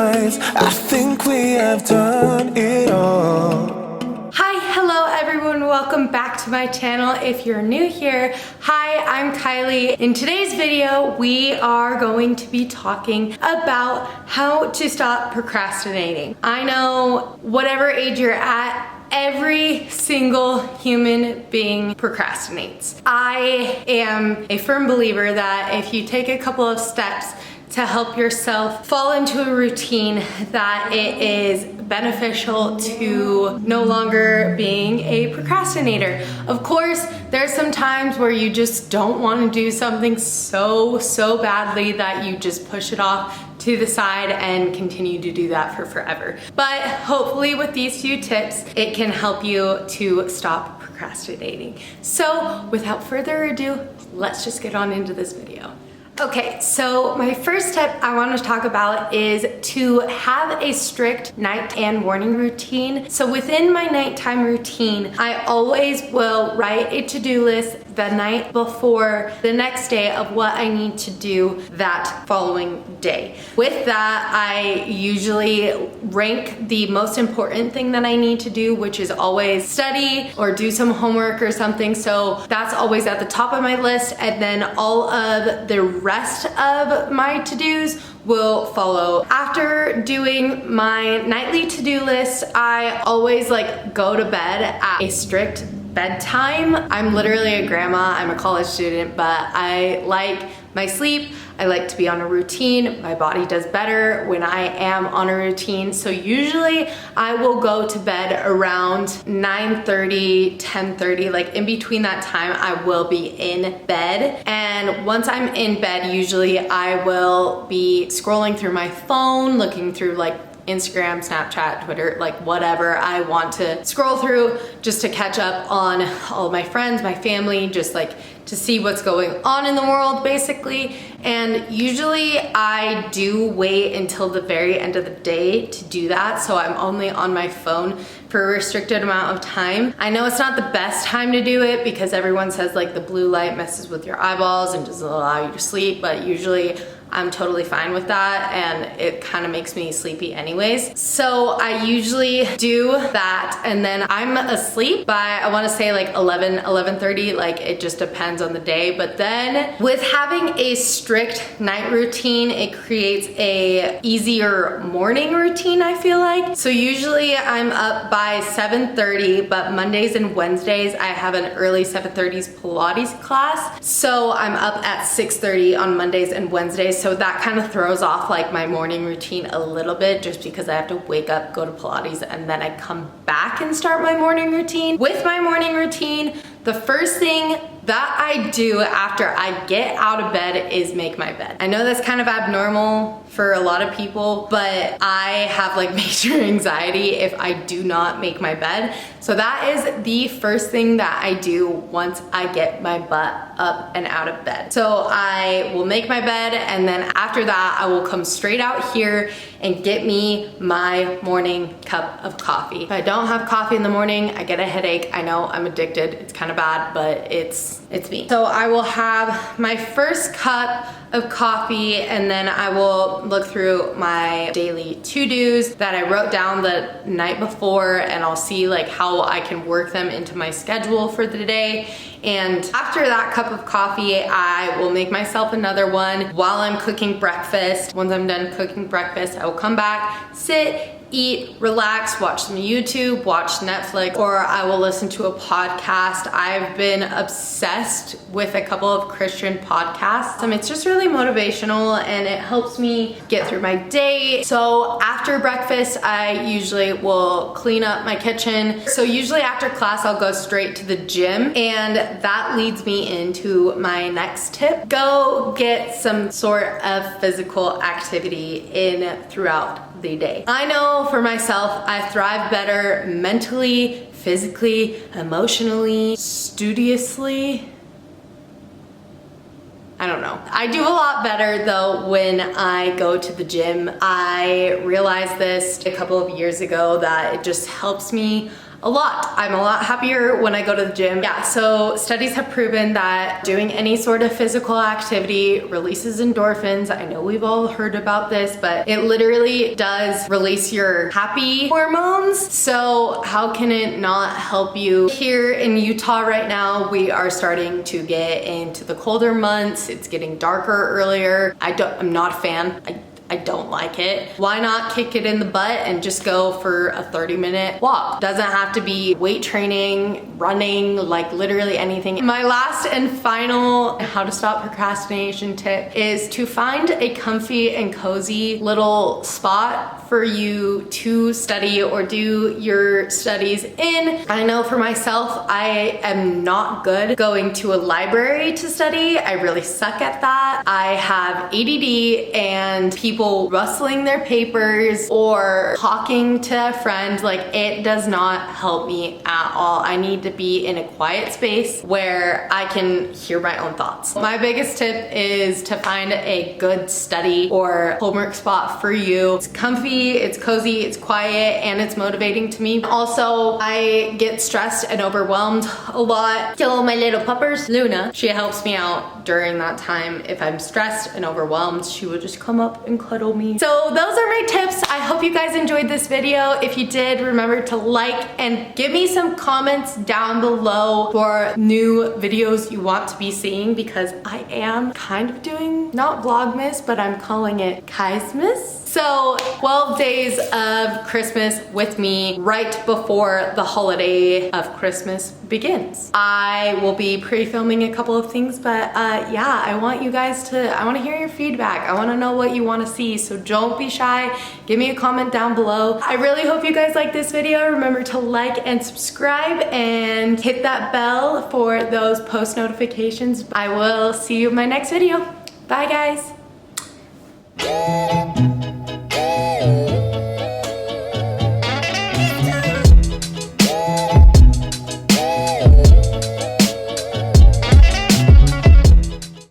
nights, I think we have done it all. Hi, hello everyone, welcome back to my channel. If you're new here, hi, I'm Kylie. In today's video, we are going to be talking about how to stop procrastinating. I know whatever age you're at, every single human being procrastinates. I am a firm believer that if you take a couple of steps to help yourself fall into a routine, that it is beneficial to no longer being a procrastinator. Of course, there's some times where you just don't want to do something so badly that you just push it off to the side and continue to do that for forever. But hopefully with these few tips, it can help you to stop procrastinating. So without further ado, let's just get on into this video. Okay, so my first tip I want to talk about is to have a strict night and morning routine. So within my nighttime routine, I always will write a to-do list the night before the next day of what I need to do that following day. With that, I usually rank the most important thing that I need to do, which is always study or do some homework or something. So that's always at the top of my list, and then all of the rest of my to-dos will follow. After doing my nightly to-do list, I always go to bed at a strict bedtime. I'm literally a grandma, I'm a college student, but I like my sleep. I like to be on a routine. My body does better when I am on a routine. So usually I will go to bed around 9:30, 10:30, in between that time I will be in bed. And once I'm in bed, usually I will be scrolling through my phone, looking through Instagram, Snapchat, Twitter, whatever I want to scroll through just to catch up on all of my friends, my family, just to see what's going on in the world basically. And usually I do wait until the very end of the day to do that. So I'm only on my phone for a restricted amount of time. I know it's not the best time to do it because everyone says the blue light messes with your eyeballs and doesn't allow you to sleep, but usually I'm totally fine with that and it kind of makes me sleepy anyways. So I usually do that and then I'm asleep by, I want to say 11, 11:30, it just depends on the day. But then with having a strict night routine, it creates a easier morning routine, I feel like. So usually I'm up by 7:30, but Mondays and Wednesdays I have an early 7:30s Pilates class. So I'm up at 6:30 on Mondays and Wednesdays. So that kind of throws off my morning routine a little bit just because I have to wake up, go to Pilates, and then I come back and start my morning routine. With my morning routine, the first thing that I do after I get out of bed is make my bed. I know that's kind of abnormal for a lot of people, but I have major anxiety if I do not make my bed. So that is the first thing that I do once I get my butt up and out of bed. So I will make my bed and then after that I will come straight out here and get me my morning cup of coffee. If I don't have coffee in the morning, I get a headache. I know I'm addicted, it's kind of bad, but it's me. So I will have my first cup of coffee and then I will look through my daily to-dos that I wrote down the night before and I'll see how I can work them into my schedule for the day. And after that cup of coffee, I will make myself another one while I'm cooking breakfast. Once I'm done cooking breakfast, I will come back, sit, eat, relax, watch some YouTube, watch Netflix, or I will listen to a podcast. I've been obsessed with a couple of Christian podcasts. It's just really motivational and it helps me get through my day. So after breakfast, I usually will clean up my kitchen. So usually after class, I'll go straight to the gym, and that leads me into my next tip. Go get some sort of physical activity in throughout the day. I know for myself, I thrive better mentally, physically, emotionally, studiously. I don't know. I do a lot better though when I go to the gym. I realized this a couple of years ago that it just helps me a lot. I'm a lot happier when I go to the gym. Yeah, so studies have proven that doing any sort of physical activity releases endorphins. I know we've all heard about this, but it literally does release your happy hormones. So how can it not help you? Here in Utah right now, we are starting to get into the colder months. It's getting darker earlier. I'm not a fan. I don't like it. Why not kick it in the butt and just go for a 30-minute walk? Doesn't have to be weight training, running, like literally anything. My last and final how to stop procrastination tip is to find a comfy and cozy little spot for you to study or do your studies in. I know for myself, I am not good going to a library to study. I really suck at that. I have ADD and people rustling their papers or talking to a friend, like it does not help me at all. I need to be in a quiet space where I can hear my own thoughts. My biggest tip is to find a good study or homework spot for you. It's comfy, it's cozy, it's quiet, and it's motivating to me. Also, I get stressed and overwhelmed a lot. So my little puppers, Luna, she helps me out during that time. If I'm stressed and overwhelmed, she will just come up and cuddle me. So those are my tips. I hope you guys enjoyed this video. If you did, remember to like and give me some comments down below for new videos you want to be seeing, because I am kind of doing, not Vlogmas, but I'm calling it Kaismas. So 12 days of Christmas with me right before the holiday of Christmas begins. I will be pre-filming a couple of things, but yeah, I want you guys I want to hear your feedback. I want to know what you want to see, so don't be shy. Give me a comment down below. I really hope you guys like this video. Remember to like and subscribe and hit that bell for those post notifications. I will see you in my next video. Bye guys.